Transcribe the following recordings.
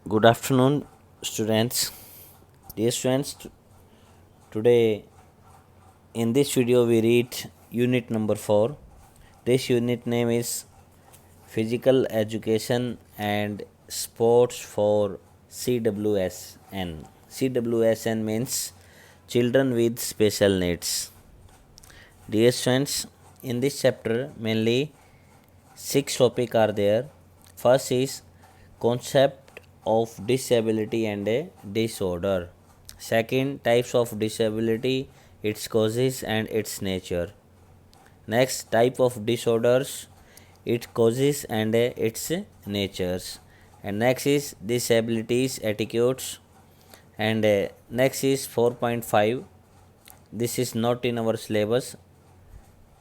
Good afternoon, students. Dear students, today in this video we read unit number 4. This unit name is Physical Education and Sports for CWSN. CWSN means Children with Special Needs. Dear students, in this chapter mainly 6 topics are there. First is concept of disability and a disorder. Second, types of disability, its causes and its nature. Next, type of disorders, its causes and its natures. And next is disabilities attitudes. And next is 4.5. This is not in our syllabus.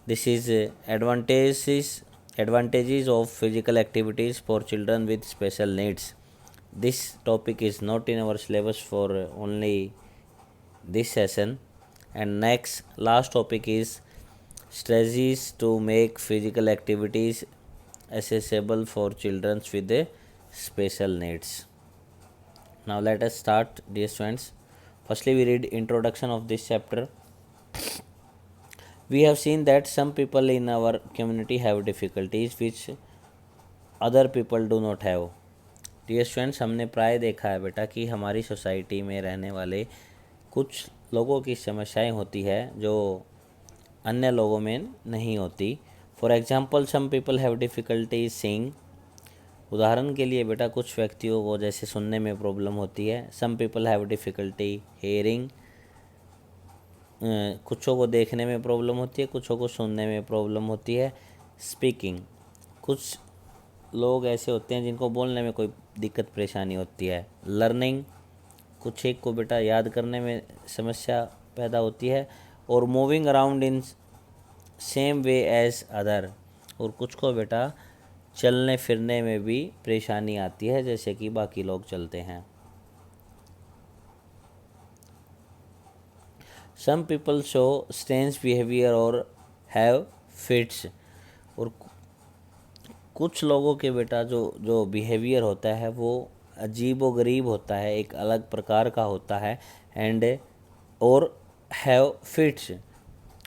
This is advantages of physical activities for children with special needs. This topic is not in our syllabus for only this session. And next last topic is strategies to make physical activities accessible for children with special needs. Now let us start, dear students. Firstly, we read introduction of this chapter. We have seen that some people in our community have difficulties which other people do not have. Dear students, हमने प्राय देखा है बेटा कि हमारी society में रहने वाले कुछ लोगों की समस्याएं होती है जो अन्य लोगों में नहीं होती. For example some people have difficulty seeing. उदाहरण के लिए बेटा कुछ व्यक्तियों को जैसे सुनने में प्रॉब्लम होती है. Some people have difficulty hearing. कुछों को देखने में प्रॉब्लम होती है, कुछों को सुनने में प्रॉब्लम होती है. स्पीकिंग, कुछ लोग ऐसे होते हैं जिनको बोलने में कोई दिक्कत परेशानी होती है. लर्निंग, कुछ एक को बेटा याद करने में समस्या पैदा होती है. और moving around in same way as other, और कुछ को बेटा चलने फिरने में भी परेशानी आती है जैसे कि बाकी लोग चलते हैं. Some people show strange behaviour और हैव फिट्स. और कुछ लोगों के बेटा जो बिहेवियर होता है वो अजीब व गरीब होता है, एक अलग प्रकार का होता है. एंड और हैव फिट्स,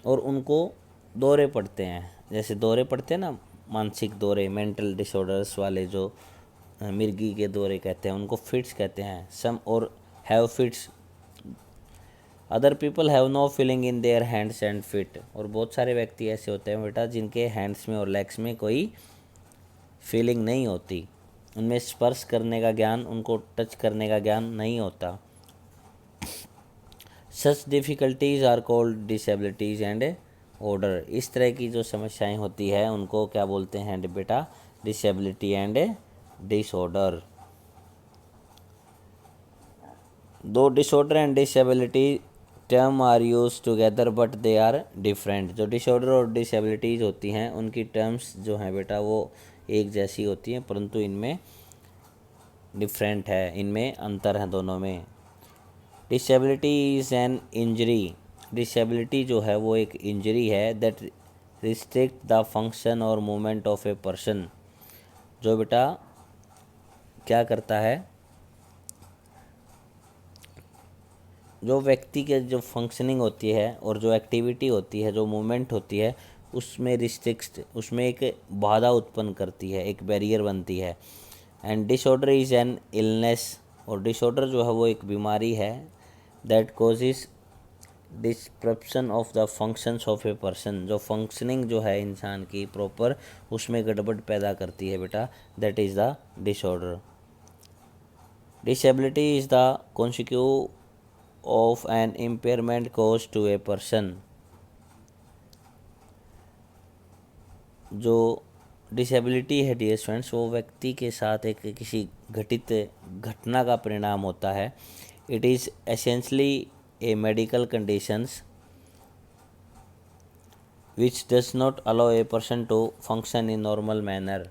और उनको दौरे पड़ते हैं. जैसे दौरे पड़ते हैं ना, मानसिक दौरे, मेंटल डिसऑर्डर्स वाले जो मिर्गी के दौरे कहते हैं उनको फिट्स कहते हैं. सम और have fits. Other people have no feeling in their hands and feet. और बहुत सारे व्यक्ति ऐसे होते हैं बेटा जिनके हैंड्स में और लेग्स में कोई फीलिंग नहीं होती. उनमें स्पर्श करने का ज्ञान, उनको टच करने का ज्ञान नहीं होता. Such difficulties are called disabilities and order. इस तरह की जो समस्याएं होती है उनको क्या बोलते हैं बेटा? Disability and disorder. Though disorder and disability term are use together but they are different. जो डिसऑर्डर और डिसेबिलिटीज़ होती हैं उनकी टर्म्स जो हैं बेटा वो एक जैसी होती हैं, परंतु इनमें डिफरेंट है, इनमें अंतर है दोनों में. Disability is an injury. Disability जो है वो एक इंजरी है दैट रिस्ट्रिक्ट द फंक्शन और मूवमेंट ऑफ ए पर्सन. जो बेटा क्या करता है, जो व्यक्ति के जो फंक्शनिंग होती है और जो एक्टिविटी होती है, जो मूवमेंट होती है, उसमें रिस्ट्रिक्ट, उसमें एक बाधा उत्पन्न करती है, एक बैरियर बनती है. And disorder is an illness. और डिसऑर्डर जो है वो एक बीमारी है that causes disruption of the functions of a person. जो फंक्शनिंग जो है इंसान की प्रॉपर, उसमें गड़बड़ पैदा करती है बेटा, that is the disorder. Disability is the consequence of an impairment caused to a person. जो डिसेबिलिटी है डियर स्टूडेंट्स वो व्यक्ति के साथ एक किसी घटित घटना का परिणाम होता है. It is essentially a medical conditions which does not allow a person to function in normal manner.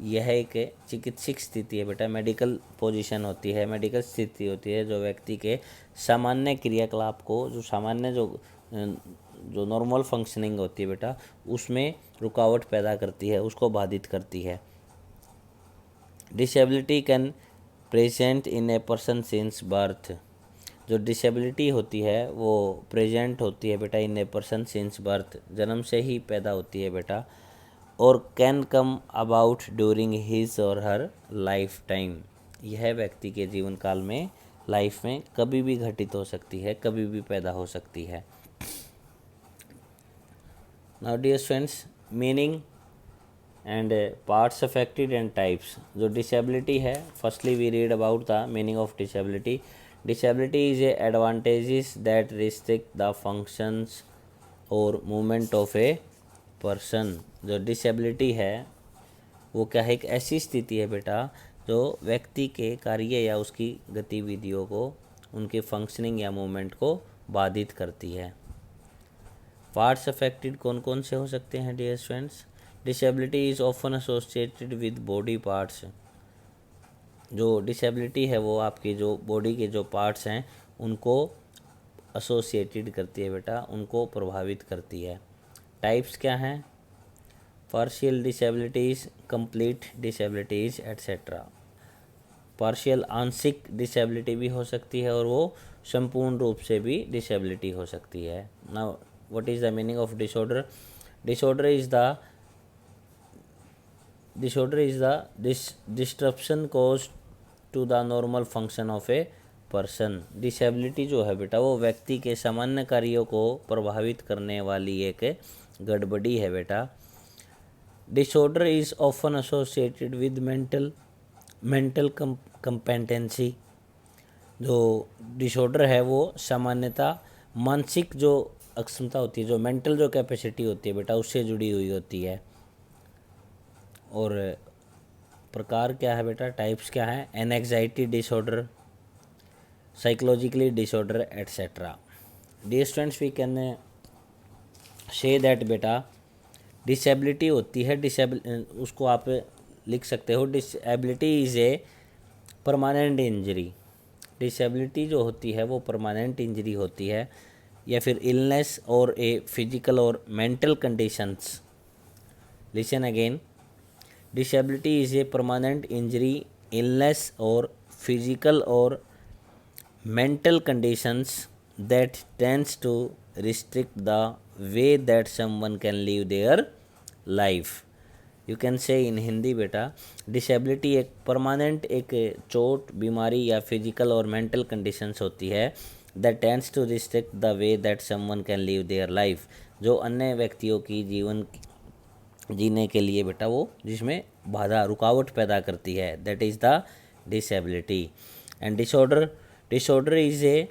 यह एक चिकित्सिक स्थिति है बेटा, मेडिकल पोजीशन होती है, मेडिकल स्थिति होती है जो व्यक्ति के सामान्य क्रियाकलाप को, जो सामान्य जो नॉर्मल फंक्शनिंग होती है बेटा, उसमें रुकावट पैदा करती है, उसको बाधित करती है. Disability can present in a person since birth. जो डिसेबिलिटी होती है वो प्रेजेंट होती है बेटा इन ए पर्सन सिंस बर्थ, जन्म से ही पैदा होती है बेटा, और can come about during his और हर लाइफ टाइम। यह व्यक्ति के जीवन काल में, लाइफ में कभी भी घटित हो सकती है, कभी भी पैदा हो सकती है। Now dear students, meaning and parts affected and types. जो डिसेबिलिटी है, firstly we read about the meaning of disability. Disability is a advantages that restrict the functions और मूवमेंट ऑफ ए पर्सन। जो डिसेबिलिटी है वो क्या है, एक ऐसी स्थिति है बेटा जो व्यक्ति के कार्य या उसकी गतिविधियों को, उनके फंक्शनिंग या मूवमेंट को बाधित करती है। पार्ट्स अफेक्टेड कौन कौन से हो सकते हैं dear students? Disability is often associated with body parts. जो डिसेबिलिटी है वो आपकी जो बॉडी के जो पार्ट्स हैं उनको एसोसिएटेड करती है बेटा, उनको प्रभावित करती है। टाइप्स क्या हैं? Partial disabilities, complete disabilities etcetera. Partial आंशिक डिसेबिलिटी भी हो सकती है और वो संपूर्ण रूप से भी डिसेबिलिटी हो सकती है। Now what is the meaning of disorder? Disorder is the disruption cause to the normal function of a person. Disability जो है बेटा वो व्यक्ति के सामान्य कार्यों को प्रभावित करने वाली एक गड़बड़ी है बेटा। Disorder is often associated with mental competency. जो डिसऑर्डर है वो सामान्यतः मानसिक जो अक्षमता होती है, जो मेंटल जो कैपेसिटी होती है बेटा, उससे जुड़ी हुई होती है। और प्रकार क्या है बेटा, टाइप्स क्या है? Anxiety disorder, psychologically disorder etcetera. Dear students, we can say that बेटा डिसेबिलिटी होती है, उसको आप लिख सकते हो, disability is a permanent injury. Disability जो होती है वो परमानेंट इंजरी होती है, या फिर इलनेस और ए फिजिकल और mental conditions. Listen again, disability is a permanent injury, illness और फिजिकल और mental conditions that tends to restrict the way that someone can live their life. You can say in Hindi बेटा, disability एक permanent एक चोट, बीमारी या physical और mental conditions होती है that tends to restrict the way that someone can live their life, जो अन्य व्यक्तियों की जीवन जीने के लिए बेटा वो जिसमें बाधा, रुकावट पैदा करती है, that is the disability. And disorder is a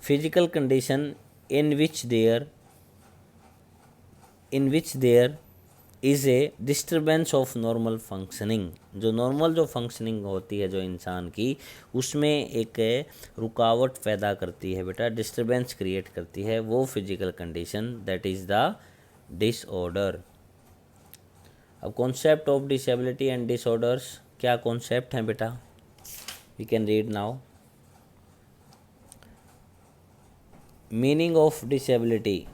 physical condition in which there is a disturbance of normal functioning. जो नॉर्मल जो फंक्शनिंग होती है जो इंसान की, उसमें एक रुकावट पैदा करती है बेटा, डिस्टर्बेंस क्रिएट करती है, वो physical condition, that is the disorder. अब concept of disability and disorders, क्या कॉन्सेप्ट हैं बेटा? We can read now. Meaning of disability.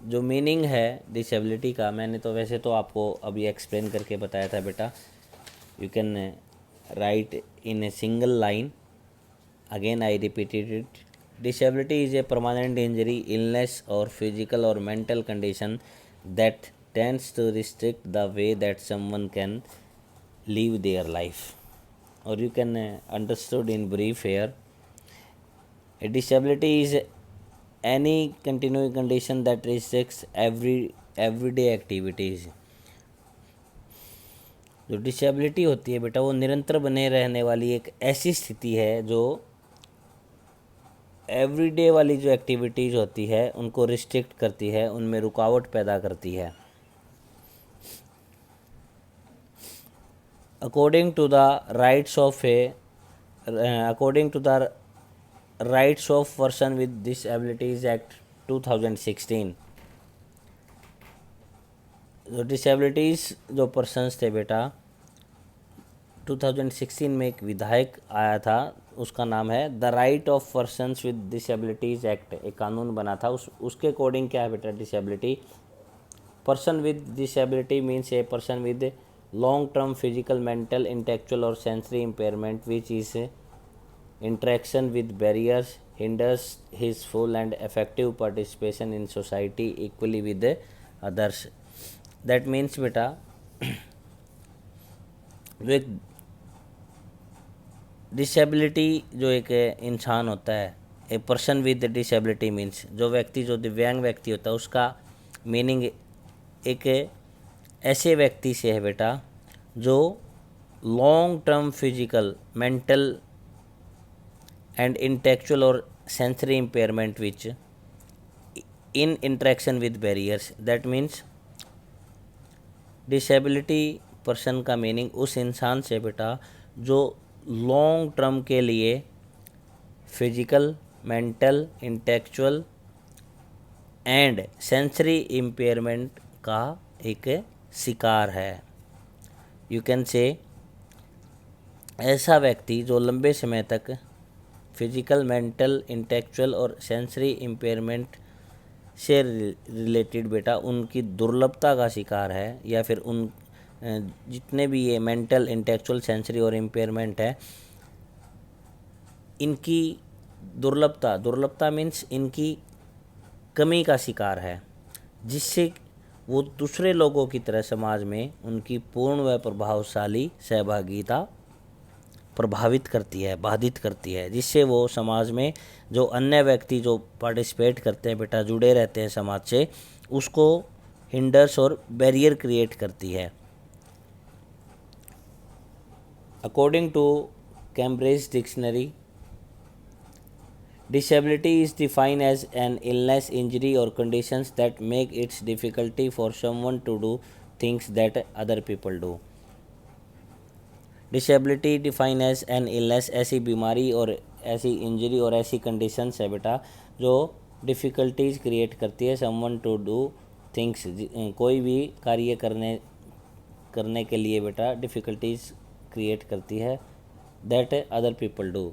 जो मीनिंग है डिसेबिलिटी का, मैंने तो वैसे तो आपको अभी एक्सप्लेन करके बताया था बेटा। You can write in a single line, again I repeated it. Disability is a permanent injury, illness और फिजिकल और mental condition that tends to restrict the way that someone can live their life. Or you can understood in brief here, a disability is any continuing condition that restricts everyday activities. जो disability होती है बेटा वो निरंतर बने रहने वाली एक ऐसी स्थिति है जो एवरीडे वाली जो एक्टिविटीज़ होती है उनको रिस्ट्रिक्ट करती है, उनमें रुकावट पैदा करती है। According to the rights of Person with Disabilities Act 2016, जो डिसेबिलिटीज़ जो पर्सनस थे बेटा 2016 में एक विधायक आया था, उसका नाम है the right of persons with disabilities act. एक कानून बना था, उसके अकॉर्डिंग क्या है बेटा disability? Person with disability means A person with long term physical, mental, intellectual or sensory impairment which is interaction with barriers hinders his full and effective participation in society equally with the others. That means बेटा जो एक disability जो एक इंसान होता है, ए person with disability means जो व्यक्ति जो दिव्यांग व्यक्ति होता है उसका मीनिंग एक ऐसे व्यक्ति से है बेटा जो long term physical, mental and intellectual और sensory impairment which in interaction with barriers. That means disability person का मीनिंग उस इंसान से बेटा जो लॉन्ग टर्म के लिए physical, mental, intellectual and sensory impairment का एक शिकार है। यू कैन से ऐसा व्यक्ति जो लंबे समय तक फिजिकल, मेंटल, इंटेलेक्चुअल और सेंसरी इम्पेयरमेंट से रिलेटेड बेटा उनकी दुर्लभता का शिकार है, या फिर उन जितने भी ये मेंटल, इंटेलेक्चुअल, सेंसरी और इम्पेयरमेंट है इनकी दुर्लभता मीन्स इनकी कमी का शिकार है, जिससे वो दूसरे लोगों की तरह समाज में उनकी पूर्ण व प्रभावशाली सहभागिता प्रभावित करती है, बाधित करती है, जिससे वो समाज में जो अन्य व्यक्ति जो पार्टिसिपेट करते हैं बेटा, जुड़े रहते हैं समाज से, उसको हिंडर्स और बैरियर क्रिएट करती है। According to Cambridge dictionary, disability is defined as an illness, injury or conditions that make it difficult for someone to do things that other people do. Disability define as an illness ऐसी बीमारी और ऐसी injury और ऐसी conditions है बेटा जो difficulties create करती है समवन टू डू थिंग्स, कोई भी कार्य करने के लिए बेटा डिफ़िकल्टीज क्रिएट करती है दैट अदर पीपल डू,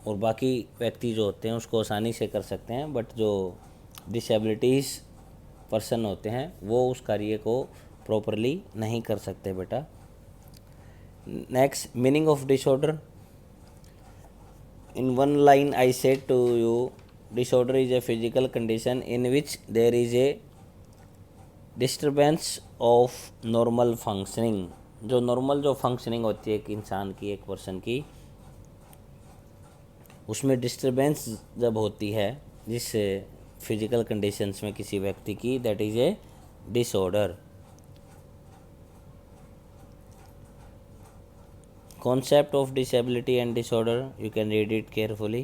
और बाकी व्यक्ति जो होते हैं उसको आसानी से कर सकते हैं, बट जो डिसेबिलिटीज़ पर्सन होते हैं वो उस कार्य को प्रॉपरली नहीं कर सकते बेटा। Next, meaning of disorder. In one line I said to you, disorder is a physical condition in which there is a disturbance of normal functioning. जो नॉर्मल जो फंक्शनिंग होती है एक इंसान की, एक पर्सन की, उसमें डिस्टर्बेंस जब होती है जिस फिजिकल कंडीशंस में किसी व्यक्ति की, that is a disorder. Concept of disability and disorder, you can read it carefully.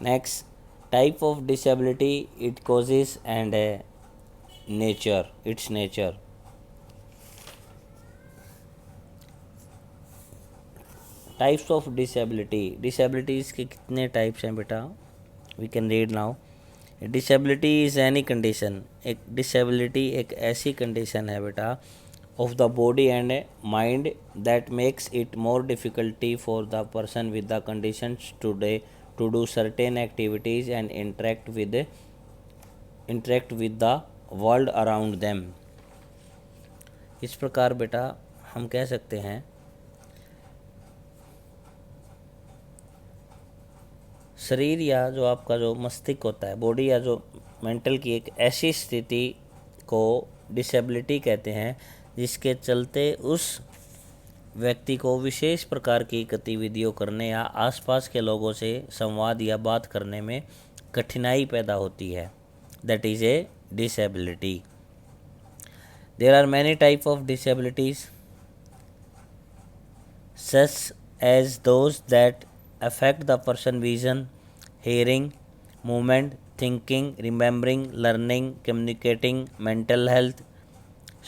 Next, type of disability, it causes and nature, its nature. Types of disability, disabilities के कितने types हैं बेटा, we can read now. Disability is any condition, एक disability एक ऐसी condition है बेटा of the body and mind that makes it more difficulty for the person with the conditions today to do certain activities and interact with the world around them. इस प्रकार बेटा हम कह सकते हैं शरीर या जो आपका जो मस्तिष्क होता है, बॉडी या जो मेंटल की एक ऐसी स्थिति को डिसेबिलिटी कहते हैं जिसके चलते उस व्यक्ति को विशेष प्रकार की गतिविधियों करने या आसपास के लोगों से संवाद या बात करने में कठिनाई पैदा होती है, that is a disability. There are many type of disabilities such as those that affect the person vision, hearing, movement, thinking, remembering, learning, communicating, mental health,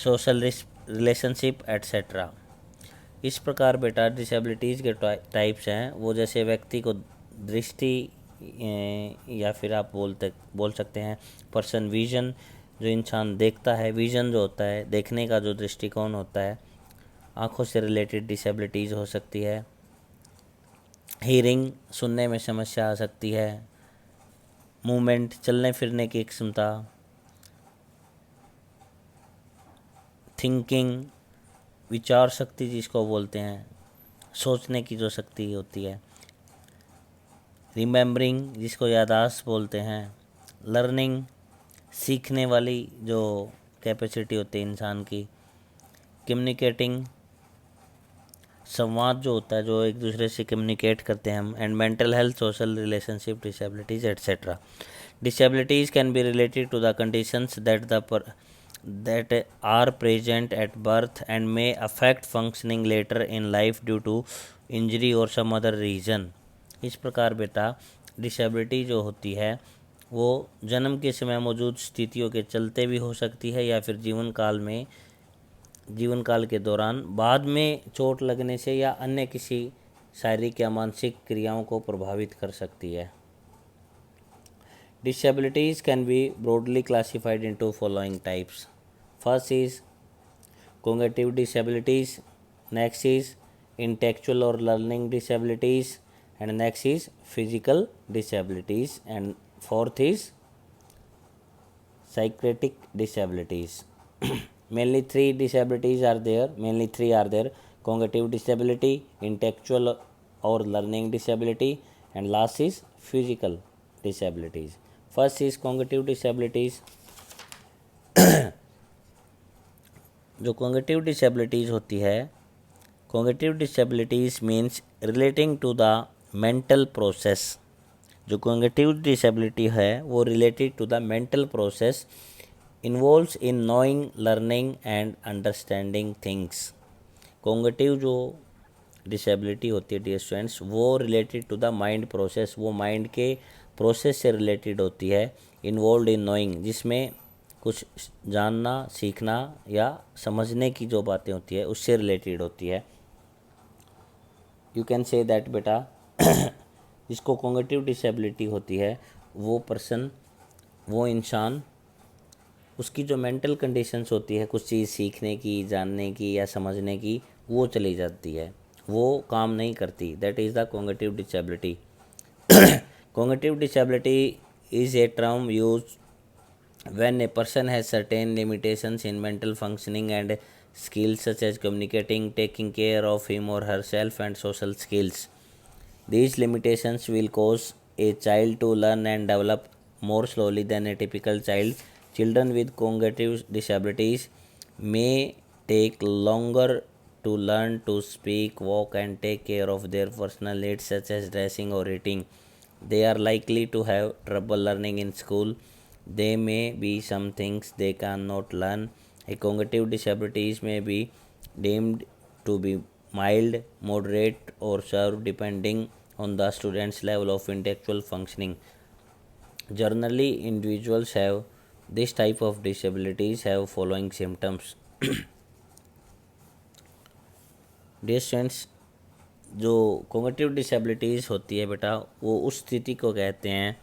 social relationship etcetera. इस प्रकार बेटा डिसेबिलिटीज़ के टाइप्स हैं वो, जैसे व्यक्ति को दृष्टि या फिर आप बोल सकते हैं पर्सन विजन, जो इंसान देखता है, विजन जो होता है देखने का जो दृष्टिकोण होता है, आँखों से रिलेटेड डिसेबिलिटीज़ हो सकती है। हियरिंग, सुनने में समस्या आ सकती है। मूवमेंट, चलने फिरने की क्षमता। थिंकिंग, विचार शक्ति जिसको बोलते हैं, सोचने की जो शक्ति होती है। रिमेम्बरिंग, जिसको याददाश्त बोलते हैं। लर्निंग, सीखने वाली जो कैपेसिटी होती है इंसान की। कम्युनिकेटिंग, संवाद जो होता है, जो एक दूसरे से कम्युनिकेट करते हैं हम। And mental health, social relationship, disabilities etcetera. Disabilities can be related to the conditions that are present at birth and may affect functioning later in life due to injury or some other reason। इस प्रकार बेटा disability जो होती है वो जन्म के समय मौजूद स्थितियों के चलते भी हो सकती है या फिर जीवन काल के दौरान बाद में चोट लगने से या अन्य किसी शारीरिक या मानसिक क्रियाओं को प्रभावित कर सकती है। Disabilities can be broadly classified into following types. First is cognitive disabilities, next is intellectual or learning disabilities, and next is physical disabilities, and fourth is psychiatric disabilities. Mainly three disabilities are there: cognitive disability, intellectual or learning disability, and last is physical disabilities. First is cognitive disabilities। जो cognitive disabilities होती है, cognitive disabilities means relating to the mental process। जो cognitive disability है वो related to the mental process involves in knowing, learning and understanding things। cognitive जो disability होती है dear students, वो related to the mind process, वो mind के process से रिलेटेड होती है। इन्वॉल्व इन नोइंग, जिसमें कुछ जानना, सीखना या समझने की जो बातें होती है उससे रिलेटेड होती है। यू कैन से दैट बेटा जिसको कॉग्निटिव डिसेबिलिटी होती है वो पर्सन, वो इंसान, उसकी जो मेंटल कंडीशंस होती है कुछ चीज़ सीखने की, जानने की या समझने की, वो चली जाती है, वो काम नहीं करती। That is the cognitive disability. Cognitive disability is a term used when a person has certain limitations in mental functioning and skills such as communicating, taking care of him or herself, and social skills. These limitations will cause a child to learn and develop more slowly than a typical child. Children with cognitive disabilities may take longer to learn to speak, walk, and take care of their personal needs such as dressing or eating. They are likely to have trouble learning in school. There may be some things they cannot learn. A cognitive disabilities may be deemed to be mild, moderate, or severe depending on the student's level of intellectual functioning. Generally, individuals have this type of disabilities have following symptoms. Dear students, जो cognitive disabilities होती है बेटा वो उस स्थिति को कहते हैं,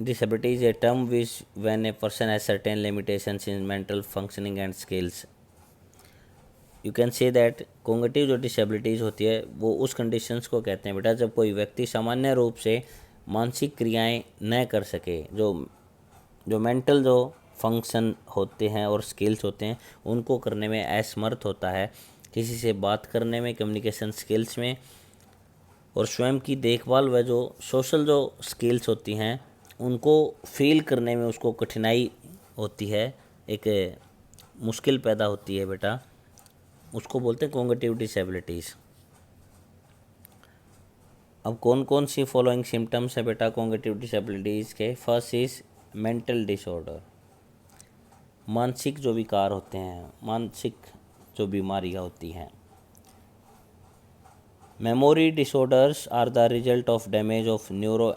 disability is a term which when a person has certain limitations in mental functioning and skills. You can say that cognitive जो डिसेबिलिटीज़ होती है वो उस कंडीशंस को कहते हैं बेटा जब कोई व्यक्ति सामान्य रूप से मानसिक क्रियाएं न कर सके, जो मेंटल जो फंक्शन होते हैं और स्किल्स होते हैं उनको करने में असमर्थ होता है, किसी से बात करने में, कम्युनिकेशन स्किल्स में, और स्वयं की देखभाल व जो सोशल जो स्किल्स होती हैं उनको फील करने में उसको कठिनाई होती है, एक मुश्किल पैदा होती है बेटा, उसको बोलते हैं कॉग्निटिव डिसेबिलिटीज़। अब कौन कौन सी फॉलोइंग सिम्टम्स है बेटा कॉग्निटिव डिसेबिलिटीज़ के? फर्स्ट इज़ मेंटल डिसऑर्डर, मानसिक जो विकार होते हैं, मानसिक जो बीमारियाँ होती हैं। Memory disorders are the result of damage of neuro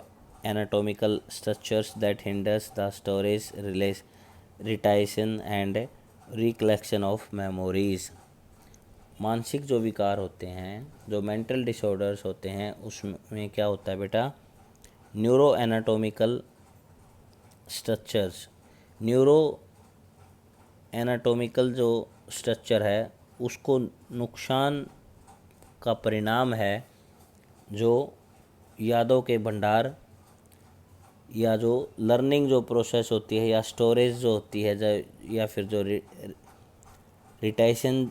anatomical structures that hinders the storage, retention and recollection of memories. मानसिक जो विकार होते हैं, जो मेंटल डिसऑर्डर्स होते हैं, उसमें क्या होता है बेटा, neuro anatomical structures, neuro anatomical जो स्ट्रक्चर है उसको नुकसान का परिणाम है, जो यादों के भंडार या जो लर्निंग जो प्रोसेस होती है या स्टोरेज जो होती है या फिर जो रिटेंशन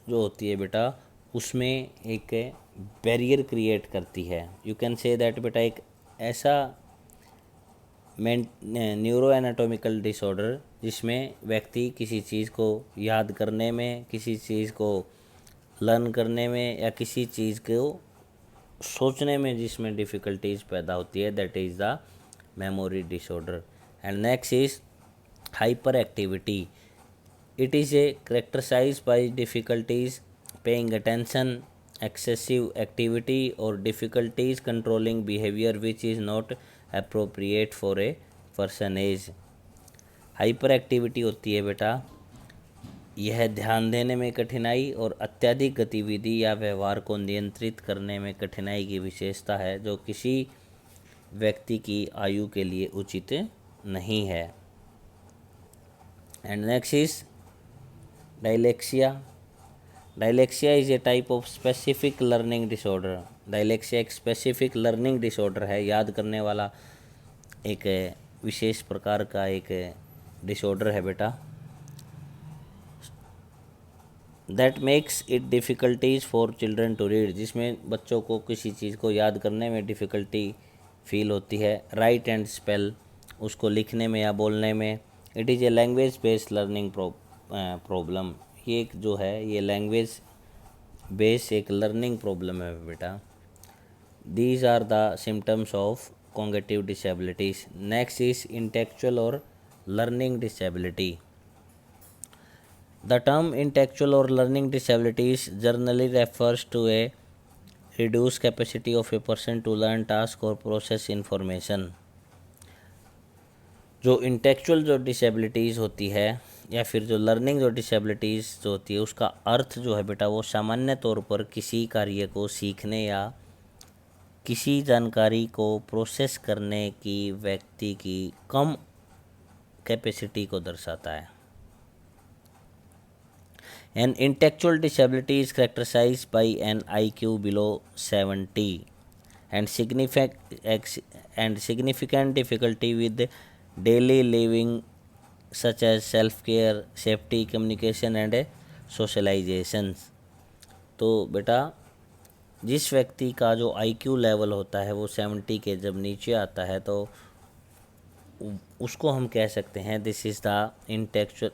जो होती है बेटा उसमें एक बैरियर क्रिएट करती है। यू कैन से दैट बेटा एक ऐसा न्यूरो एनाटोमिकल डिसऑर्डर जिसमें व्यक्ति किसी चीज़ को याद करने में, किसी चीज़ को लर्न करने में या किसी चीज़ को सोचने में जिसमें डिफ़िकल्टीज पैदा होती है, that is the memory disorder. And next is hyper activity. It is a characterise by difficulties paying attention, excessive activity or difficulties controlling behavior which is not appropriate for a person age। Hyper activity होती है बेटा यह ध्यान देने में कठिनाई और अत्यधिक गतिविधि या व्यवहार को नियंत्रित करने में कठिनाई की विशेषता है जो किसी व्यक्ति की आयु के लिए उचित नहीं है। And next is dyslexia. Dyslexia is a type of specific learning disorder. Dyslexia एक स्पेसिफिक लर्निंग डिसऑर्डर है, याद करने वाला एक विशेष प्रकार का एक डिसऑर्डर है बेटा। That makes it difficulties for children to read, जिसमें बच्चों को किसी चीज़ को याद करने में डिफ़िकल्टी फील होती है। राइट एंड स्पेल, उसको लिखने में या बोलने में। It is a language based learning problem. ये एक जो है ये लैंग्वेज बेस एक लर्निंग प्रॉब्लम है बेटा। These are the symptoms of cognitive disabilities. Next is intellectual और learning disability. The term intellectual और learning disabilities generally refers to a reduced capacity of a person to learn task or process information। जो intellectual जो disabilities होती है या फिर जो learning जो डिसेबिलिटीज़ जो होती है उसका अर्थ जो है बेटा वो सामान्य तौर पर किसी कार्य को सीखने या किसी जानकारी को प्रोसेस करने की व्यक्ति की कम कैपेसिटी को दर्शाता है। An intellectual disability is characterized by an IQ below 70 and significant difficulty with daily living such as self-care, safety, communication and socialization। तो बेटा जिस व्यक्ति का जो IQ लेवल होता है वो 70 के जब नीचे आता है तो उसको हम कह सकते हैं दिस इज़ द इंटेलेक्चुअल,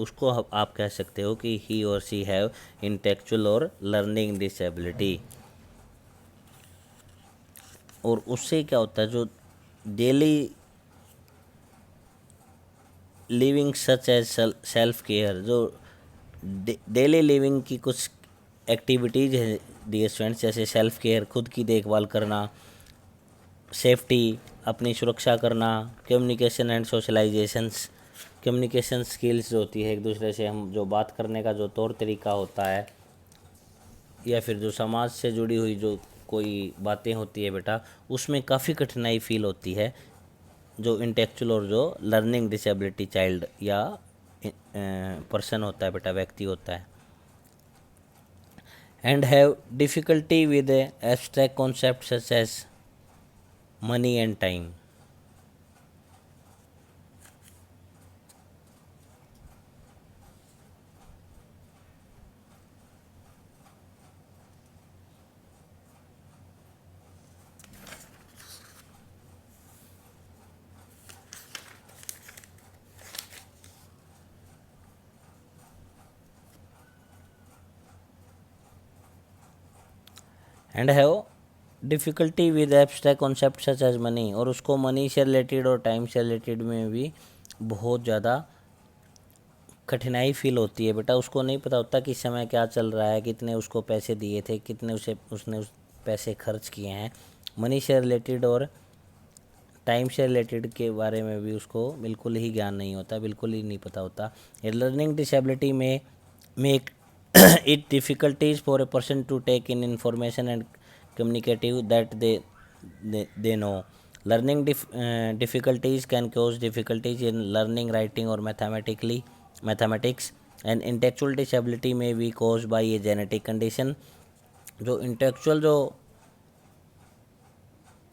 उसको आप कह सकते हो कि ही और सी हैव इंटेलेक्चुअल और लर्निंग डिसेबिलिटी। और उससे क्या होता है जो daily living such as self care, जो डेली लिविंग की कुछ एक्टिविटीज़ है डियर स्टूडेंट्स, जैसे सेल्फ केयर खुद की देखभाल करना, सेफ्टी अपनी सुरक्षा करना, communication and socialisations, communication skills जो होती है एक दूसरे से हम जो बात करने का जो तौर तरीका होता है या फिर जो समाज से जुड़ी हुई जो कोई बातें होती है बेटा उसमें काफ़ी कठिनाई फील होती है जो इंटेलेक्चुअल और जो लर्निंग डिसेबिलिटी चाइल्ड या पर्सन होता है बेटा, व्यक्ति होता है। And have difficulty with abstract concept such as money and time। And have difficulty with abstract concept such as money, और उसको मनी से रिलेटेड और टाइम से रिलेटेड में भी बहुत ज़्यादा कठिनाई फील होती है बेटा। उसको नहीं पता होता कि समय क्या चल रहा है, कितने उसको पैसे दिए थे, कितने उसने उस पैसे खर्च किए हैं। मनी से रिलेटेड और टाइम से रिलेटेड के बारे में भी उसको बिल्कुल ही ज्ञान नहीं होता, बिल्कुल ही नहीं पता होता। ये लर्निंग डिसेबिलिटी में make it difficulties for a person to take in information and communicative that they know। Learning difficulties can cause difficulties in learning writing or mathematics। and intellectual disability may be caused by a genetic condition। जो intellectual जो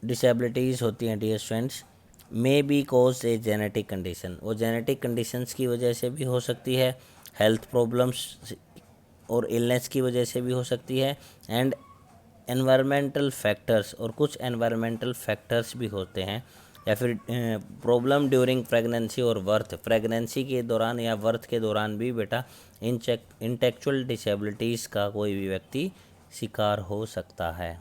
disabilities होती हैं dear students may be cause a genetic condition, वो genetic conditions की वजह से भी हो सकती है, हेल्थ प्रॉब्लम्स और इलनेस की वजह से भी हो सकती है, एंड एनवायरमेंटल फैक्टर्स, और कुछ एनवायरमेंटल फैक्टर्स भी होते हैं, या फिर प्रॉब्लम ड्यूरिंग प्रेगनेंसी और बर्थ, प्रेगनेंसी के दौरान या बर्थ के दौरान भी बेटा इंटेलेक्चुअल डिसेबिलिटीज़ का कोई भी व्यक्ति शिकार हो सकता है।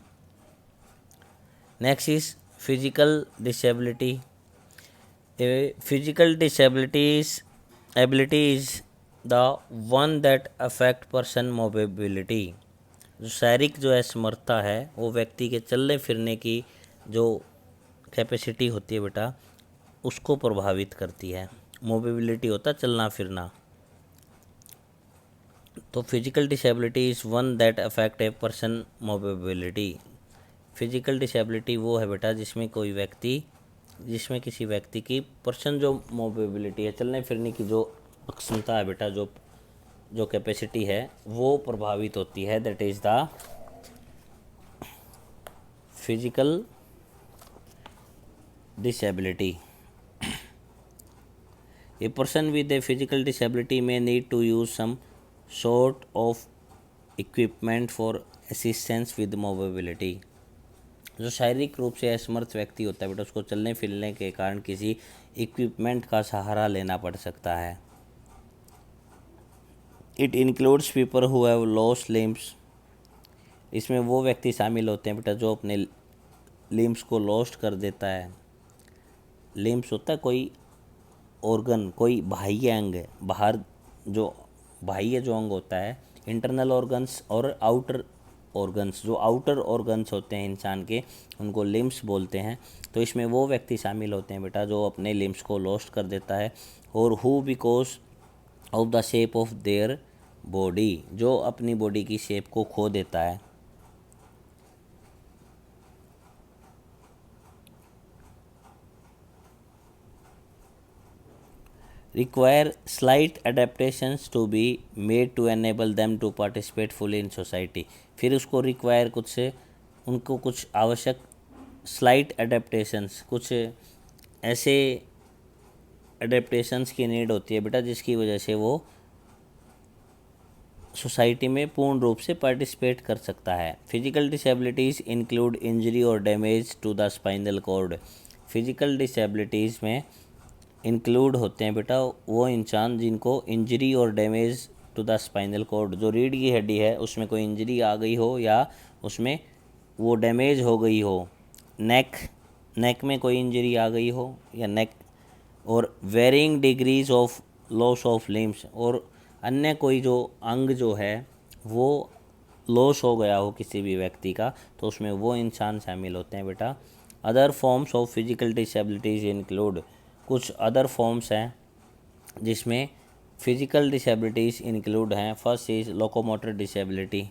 Next is physical disability. Physical disabilities ability is the one that affect person mobility। जो शारीरिक जो असमर्थता है वो व्यक्ति के चलने फिरने की जो कैपेसिटी होती है बेटा उसको प्रभावित करती है। मोबिलिटी होता है चलना फिरना। तो physical disability is one that affect a person mobility. Physical disability वो है बेटा जिसमें किसी व्यक्ति की पर्सन जो मोबिलिटी है, चलने फिरने की जो क्षमता है बेटा, जो कैपेसिटी है वो प्रभावित होती है। That is the physical disability. A person with a physical disability may need to use some sort of equipment for assistance with mobility। जो शारीरिक रूप से असमर्थ व्यक्ति होता है बेटा उसको चलने फिरने के कारण किसी इक्विपमेंट का सहारा लेना पड़ सकता है। It includes people who have lost limbs. इसमें वो व्यक्ति शामिल होते हैं बेटा जो अपने लिम्स को लॉस्ट कर देता है। लिम्स होता है कोई ऑर्गन, कोई बाह्य अंग, बाहर जो बाह्य जो अंग होता है, इंटरनल ऑर्गन्स और आउटर ऑर्गन्स। जो आउटर ऑर्गन्स होते हैं इंसान के उनको लिम्स बोलते हैं। तो इसमें वो व्यक्ति शामिल होते हैं बेटा जो अपने लिम्स को लॉस्ट कर देता है, और who because of the shape of their body, जो अपनी बॉडी की शेप को खो देता है। require slight adaptations to be made to enable them to participate fully in society। फिर उसको require उनको कुछ आवश्यक slight adaptations, कुछ ऐसे adaptations की नीड होती है बेटा जिसकी वजह से वो सोसाइटी में पूर्ण रूप से पार्टिसिपेट कर सकता है। फिजिकल डिसेबिलिटीज़ इंक्लूड इंजरी और damage to the spinal cord. Physical disabilities में इंक्लूड होते हैं बेटा वो इंसान जिनको इंजरी और damage to the spinal cord, जो रीढ़ की हड्डी है उसमें कोई इंजरी आ गई हो या उसमें वो डैमेज हो गई हो, नेक में कोई इंजरी आ गई हो या नेक, और varying degrees of loss of limbs, और अन्य कोई जो अंग जो है वो लॉस हो गया हो किसी भी व्यक्ति का, तो उसमें वो इंसान शामिल होते हैं बेटा। Other forms of physical disabilities include, कुछ अदर फॉर्म्स हैं जिसमें फिजिकल डिसेबिलिटीज़ इंक्लूड हैं। First is locomotor disability.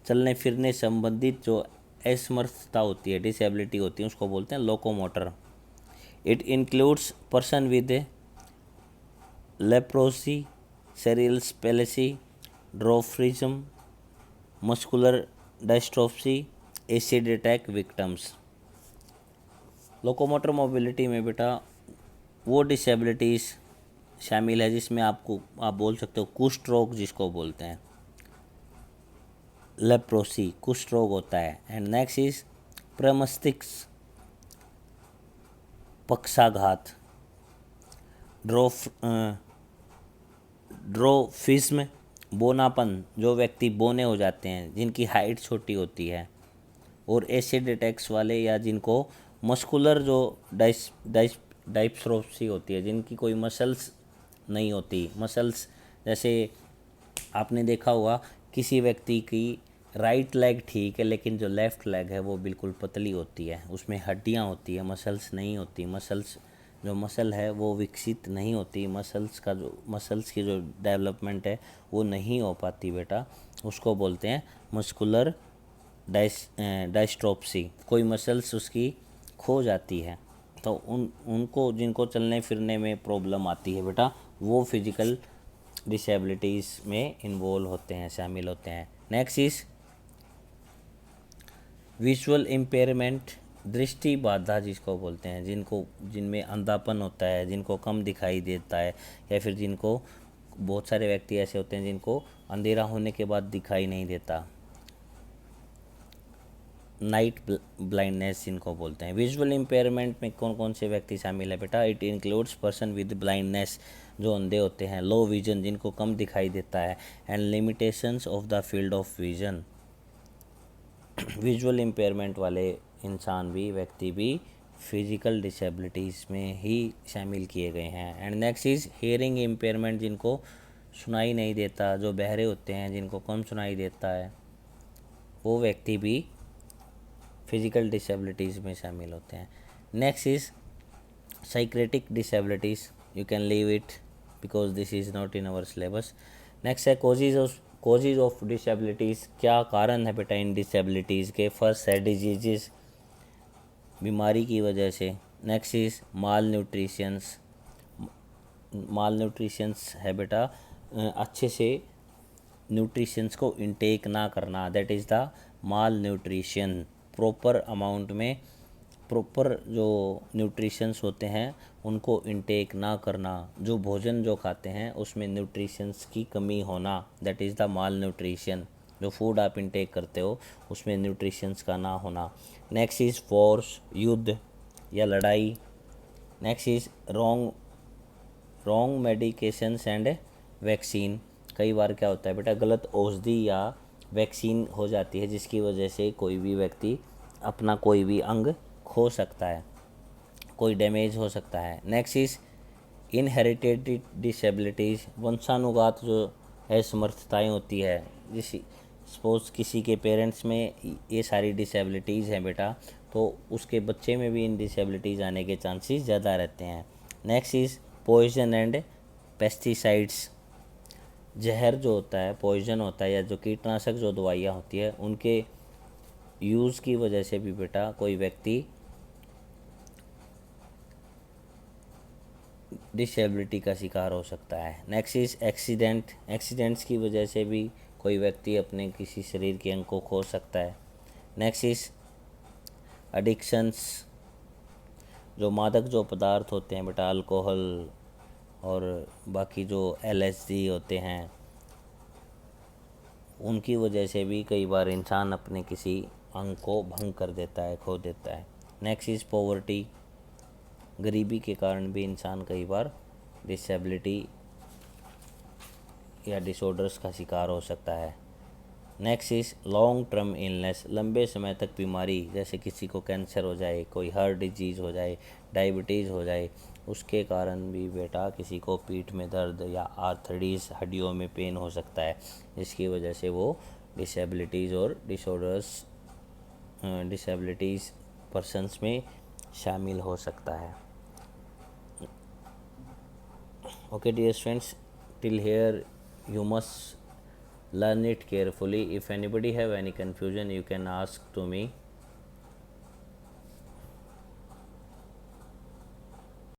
चलने फिरने संबंधित जो असमर्थता होती है, डिसेबिलिटी होती है, उसको बोलते हैं locomotor. It includes person with leprosy, cerebral palsy, dwarfism, muscular dystrophy, acid attack victims. Locomotor mobility में बेटा वो डिसेबिलिटीज़ शामिल है जिसमें आप बोल सकते हो कुष्ठ रोग जिसको बोलते हैं, लेप्रोसी कुष्ठ रोग होता है। एंड नेक्स्ट इज प्रमस्तिष्क पक्षाघात, ड्रोफिज्म बोनापन, जो व्यक्ति बोने हो जाते हैं जिनकी हाइट छोटी होती है, और एसिड अटैक्स वाले या जिनको मस्कुलर जो डाइस्ट्रोफी होती है, जिनकी कोई मसल्स नहीं होती। मसल्स जैसे आपने देखा होगा किसी व्यक्ति की राइट लेग ठीक है लेकिन जो लेफ़्ट लेग है वो बिल्कुल पतली होती है, उसमें हड्डियां होती है, मसल्स नहीं होती। जो मसल है वो विकसित नहीं होती, मसल्स की जो डेवलपमेंट है वो नहीं हो पाती बेटा, उसको बोलते हैं मस्कुलर डायस्ट्रोफी। कोई मसल्स उसकी खो जाती है, तो उनको जिनको चलने फिरने में प्रॉब्लम आती है बेटा वो फिजिकल डिसेबिलिटीज़ में इन्वॉल्व होते हैं, शामिल होते हैं। नेक्स्ट इज विजुअल इम्पेयरमेंट दृष्टि बाधा जिसको बोलते हैं, जिनमें अंधापन होता है, जिनको कम दिखाई देता है, या फिर जिनको बहुत सारे व्यक्ति ऐसे होते हैं जिनको अंधेरा होने के बाद दिखाई नहीं देता, नाइट ब्लाइंडनेस जिनको बोलते हैं। विजुअल इम्पेयरमेंट में कौन कौन से व्यक्ति शामिल है बेटा? It includes person with blindness, जो अंधे होते हैं, लो विजन जिनको कम दिखाई देता है, and limitations of the field of vision. Visual impairment वाले इंसान भी, व्यक्ति भी फिजिकल डिसेबिलिटीज़ में ही शामिल किए गए हैं। And next is hearing impairment, जिनको सुनाई नहीं देता, जो बहरे होते हैं, जिनको कम सुनाई देता है, वो व्यक्ति भी फिजिकल डिसेबिलिटीज़ में शामिल होते हैं। Next is psychiatric disabilities, you can leave it because this is not in our syllabus. Next है कोजेज ऑफ डिसेबिलिटीज़, क्या कारण है बेटा इन डिसेबिलिटीज़ के? फर्स्ट है डिजीजेस, बीमारी की वजह से। नेक्स्ट इज़ माल न्यूट्रिशंस है बेटा, अच्छे से न्यूट्रिशंस को इनटेक ना करना, that is the mall nutrition. Proper amount में प्रॉपर जो न्यूट्रिशंस होते हैं उनको इनटेक ना करना, जो भोजन जो खाते हैं उसमें न्यूट्रिशंस की कमी होना, that is the mall nutrition. जो फूड आप इनटेक करते हो उसमें न्यूट्रिशंस का ना होना। नेक्स्ट इज़ वॉर्स, युद्ध या लड़ाई। Next is wrong medications and vaccine, कई बार क्या होता है बेटा, गलत औषधि या वैक्सीन हो जाती है जिसकी वजह से कोई भी व्यक्ति अपना कोई भी अंग खो सकता है, कोई डैमेज हो सकता है। नेक्स्ट इज़ इनहेरिटेड डिसेबिलिटीज़, वंशानुगत जो असमर्थताएँ होती है, जिस सपोज किसी के पेरेंट्स में ये सारी डिसेबिलिटीज़ हैं बेटा, तो उसके बच्चे में भी इन डिसेबिलिटीज़ आने के चांसेस ज़्यादा रहते हैं। Next is poison and pesticides, जहर जो होता है, पॉइजन होता है, या जो कीटनाशक जो दवाइयाँ होती है, उनके यूज़ की वजह से भी बेटा कोई व्यक्ति डिसेबिलिटी का शिकार हो सकता है। नेक्स्ट इज़ एक्सीडेंट्स की वजह से भी कोई व्यक्ति अपने किसी शरीर के अंग को खो सकता है। नेक्स्ट इज़ एडिक्शंस, जो मादक जो पदार्थ होते हैं बेटा, अल्कोहल और बाकी जो LSD होते हैं, उनकी वजह से भी कई बार इंसान अपने किसी अंग को भंग कर देता है, खो देता है। नेक्स्ट इज़ पॉवर्टी, गरीबी के कारण भी इंसान कई बार डिसेबिलिटी या डिसऑर्डर्स का शिकार हो सकता है। Next is long term illness, लंबे समय तक बीमारी, जैसे किसी को कैंसर हो जाए, कोई हार्ट डिजीज़ हो जाए, डायबिटीज़ हो जाए, उसके कारण भी बेटा किसी को पीठ में दर्द या आर्थराइटिस, हड्डियों में पेन हो सकता है, जिसकी वजह से वो डिसेबिलिटीज़ और डिसेबिलिटीज़ पर्सनस में शामिल हो सकता है। Okay dear students, till here you must learn it carefully. If anybody have any confusion, you can ask to me.